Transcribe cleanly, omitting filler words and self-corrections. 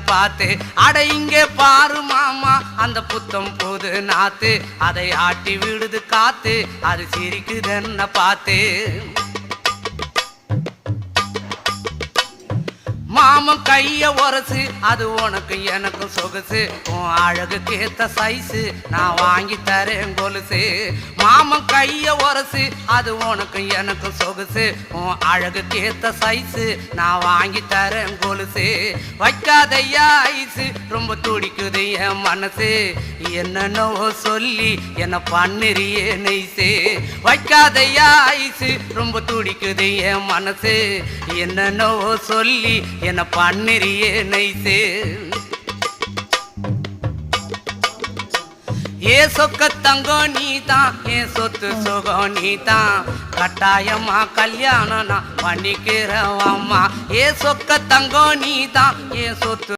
பார்த்து அட இங்கே பாரு மாமா அந்த புத்தம் புது நாத்து அதை ஆட்டி விடுது காத்து அது சிரிக்குதுன்ன பார்த்து மாமன் கைய உரசு அது உனக்கு எனக்கு சொகுசு உன் அழகுக்கு ஏத்த சைஸு நான் வாங்கி தரேன் கொலுசு மாமன் கைய உரசு அது உனக்கு எனக்கு சொகுசு உன் அழகுக்கு ஏத்த சைஸு நான் வாங்கி தரேன் கொலுசு வைக்காதையா ஐசு ரொம்ப துடிக்குது என் மனசு என்னன்னோ சொல்லி என்ன பண்ணுறியே நெய்சு வைக்காதையா ஐசு ரொம்ப துடிக்குது என் மனசு என்னன்னோ சொல்லி என்ன பண்ணுறியே நைசு ஏ சொக்க தங்கம் நீதான் என் சொத்து சுகம் நீதான் கட்டாயமா கல்யாணம் நான் பண்ணிக்கிறேன் அம்மா ஏ சொக்க தங்கம் நீதான் என் சொத்து